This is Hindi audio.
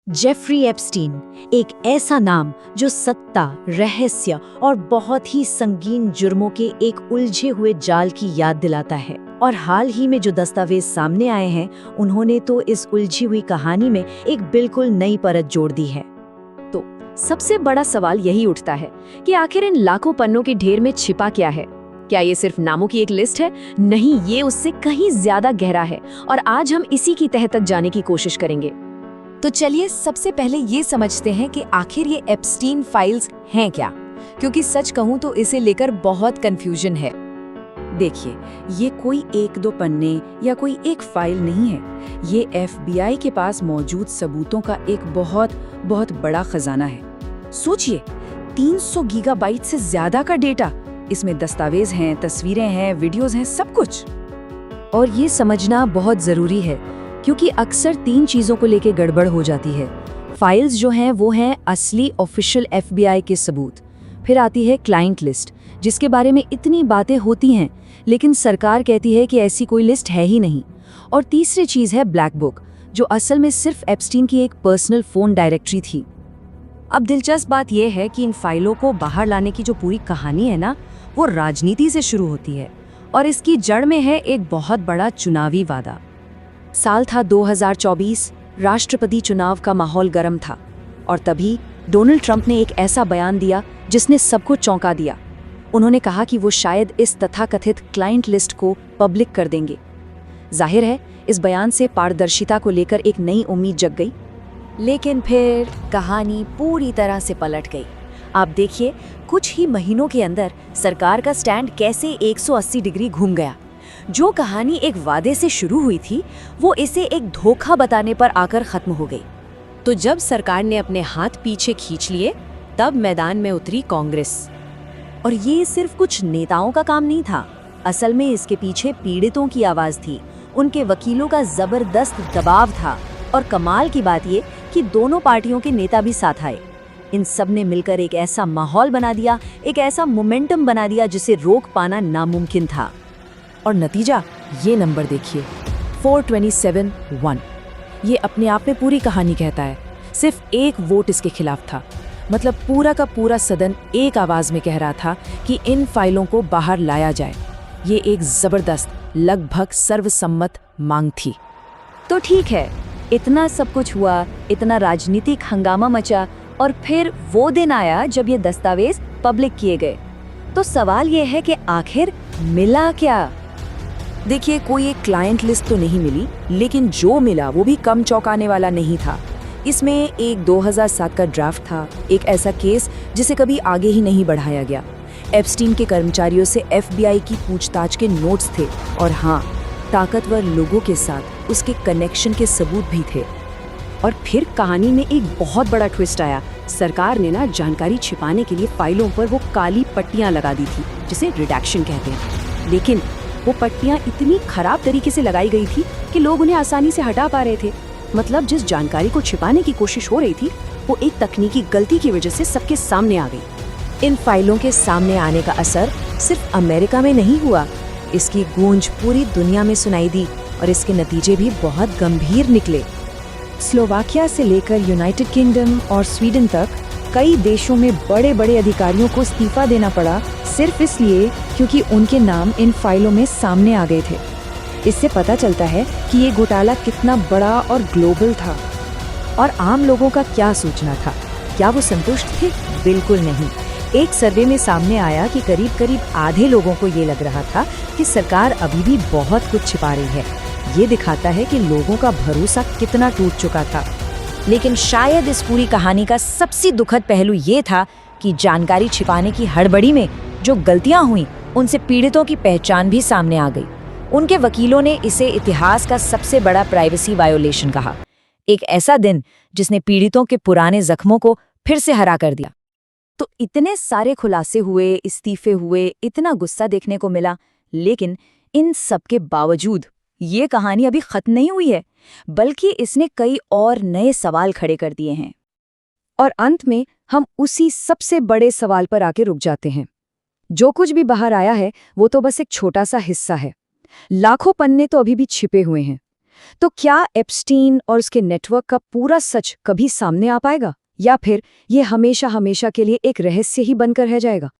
जेफरी एप्स्टीन, एक ऐसा नाम जो सत्ता, रहस्य और बहुत ही संगीन जुर्मों के एक उलझे हुए जाल की याद दिलाता है। और हाल ही में जो दस्तावेज सामने आए हैं, उन्होंने तो इस उलझी हुई कहानी में एक बिल्कुल नई परत जोड़ दी है। तो सबसे बड़ा सवाल यही उठता है कि आखिर इन लाखों पन्नों के ढेर में छिपा क्या है। क्या ये सिर्फ नामों की एक लिस्ट है? नहीं, ये उससे कहीं ज्यादा गहरा है और आज हम इसी की तह तक जाने की कोशिश करेंगे। तो चलिए सबसे पहले ये समझते हैं कि आखिर ये एप्स्टीन फाइल्स हैं क्या, क्योंकि सच कहूं तो इसे लेकर बहुत कंफ्यूजन है। देखिए, ये कोई एक दो पन्ने या कोई एक फाइल नहीं है। ये FBI के पास मौजूद सबूतों का एक बहुत बहुत बड़ा खजाना है। सोचिए, 300 गीगाबाइट से ज्यादा का डेटा। इसमें दस्तावेज हैं, तस्वीरें हैं, वीडियोस हैं, सब कुछ। और ये समझना बहुत जरूरी है, क्योंकि अक्सर 3 चीजों को लेकर गड़बड़ हो जाती है। फाइल्स जो हैं वो हैं असली ऑफिशियल FBI के सबूत। फिर आती है क्लाइंट लिस्ट, जिसके बारे में इतनी बातें होती हैं, लेकिन सरकार कहती है कि ऐसी कोई लिस्ट है ही नहीं। और तीसरी चीज है ब्लैक बुक, जो असल में सिर्फ एप्स्टीन की एक पर्सनल फोन डायरेक्टरी थी। अब दिलचस्प बात यह है कि इन फाइलों को बाहर लाने की जो पूरी कहानी है ना, वो राजनीति से शुरू होती है और इसकी जड़ में है एक बहुत बड़ा चुनावी वादा। साल था 2024, राष्ट्रपति चुनाव का माहौल गर्म था और तभी डोनाल्ड ट्रंप ने एक ऐसा बयान दिया जिसने सबको चौंका दिया। उन्होंने कहा कि वो शायद इस तथाकथित क्लाइंट लिस्ट को पब्लिक कर देंगे। जाहिर है, इस बयान से पारदर्शिता को लेकर एक नई उम्मीद जग गई। लेकिन फिर कहानी पूरी तरह से पलट गई। आप देखिए, कुछ ही महीनों के अंदर सरकार का स्टैंड कैसे 180 डिग्री घूम गया। जो कहानी एक वादे से शुरू हुई थी, वो इसे एक धोखा बताने पर आकर खत्म हो गई। तो जब सरकार ने अपने हाथ पीछे खींच लिए, तब मैदान में उतरी कांग्रेस। और ये सिर्फ कुछ नेताओं का काम नहीं था। असल में इसके पीछे पीड़ितों की आवाज थी, उनके वकीलों का जबरदस्त दबाव था। और कमाल की बात ये कि दोनों पार्टियों के नेता भी साथ आए। इन सब ने मिलकर एक ऐसा माहौल बना दिया, एक ऐसा मोमेंटम बना दिया जिसे रोक पाना नामुमकिन था। और नतीजा, ये नंबर देखिए, 427-1। ये अपने आप में पूरी कहानी कहता है। सिर्फ एक वोट इसके खिलाफ था। मतलब पूरा का पूरा सदन एक आवाज में कह रहा था कि इन फाइलों को बाहर लाया जाए। ये एक जबरदस्त, लगभग सर्वसम्मत मांग थी। तो ठीक है, इतना सब कुछ हुआ, इतना राजनीतिक हंगामा मचा, और फिर वो दिन आया जब ये दस्तावेज पब्लिक किए गए। तो सवाल ये है कि आखिर मिला क्या? देखिए, कोई एक क्लाइंट लिस्ट तो नहीं मिली, लेकिन जो मिला वो भी कम चौंकाने वाला नहीं था। इसमें एक 2007 का ड्राफ्ट था, एक ऐसा केस जिसे कभी आगे ही नहीं बढ़ाया गया। एप्स्टीन के कर्मचारियों से FBI की पूछताछ के नोट्स थे और हाँ, ताकतवर लोगों के साथ उसके कनेक्शन के सबूत भी थे। और फिर कहानी में एक बहुत बड़ा ट्विस्ट आया। सरकार ने ना जानकारी छिपाने के लिए फाइलों पर वो काली पट्टियां लगा दी थी, जिसे रिडैक्शन कहते हैं। लेकिन वो पट्टियां इतनी खराब तरीके से लगाई गई थी कि लोग उन्हें आसानी से हटा पा रहे थे। मतलब जिस जानकारी को छिपाने की कोशिश हो रही थी, वो एक तकनीकी गलती की वजह से सबके सामने आ गई। इन फाइलों के सामने आने का असर सिर्फ अमेरिका में नहीं हुआ, इसकी गूंज पूरी दुनिया में सुनाई दी और इसके नतीजे भी बहुत गंभीर निकले। स्लोवाकिया से लेकर यूनाइटेड किंगडम और स्वीडन तक कई देशों में बड़े बड़े अधिकारियों को इस्तीफा देना पड़ा, सिर्फ इसलिए क्योंकि उनके नाम इन फाइलों में सामने आ गए थे। इससे पता चलता है कि ये घोटाला कितना बड़ा और ग्लोबल था। और आम लोगों का क्या सोचना था? क्या वो संतुष्ट थे? बिल्कुल नहीं। एक सर्वे में सामने आया कि करीब आधे लोगों को ये लग रहा था कि सरकार अभी भी बहुत कुछ छिपा रही है। ये दिखाता है कि लोगों का भरोसा कितना टूट चुका था। लेकिन शायद इस पूरी कहानी का सबसे दुखद पहलू ये था कि जानकारी छिपाने की हड़बड़ी में जो गलतियां हुई, उनसे पीड़ितों की पहचान भी सामने आ गई। उनके वकीलों ने इसे इतिहास का सबसे बड़ा प्राइवेसी वायोलेशन कहा। एक ऐसा दिन जिसने पीड़ितों के पुराने जख्मों को फिर से हरा कर दिया। तो इतने सारे खुलासे हुए, इस्तीफे हुए, इतना गुस्सा देखने को मिला, लेकिन इन सब के बावजूद ये कहानी अभी खत्म नहीं हुई है, बल्कि इसने कई और नए सवाल खड़े कर दिए हैं। और अंत में हम उसी सबसे बड़े सवाल पर आके रुक जाते हैं। जो कुछ भी बाहर आया है, वो तो बस एक छोटा सा हिस्सा है। लाखों पन्ने तो अभी भी छिपे हुए हैं। तो क्या एप्स्टीन और उसके नेटवर्क का पूरा सच कभी सामने आ पाएगा, या फिर ये हमेशा हमेशा के लिए एक रहस्य ही बनकर रह जाएगा?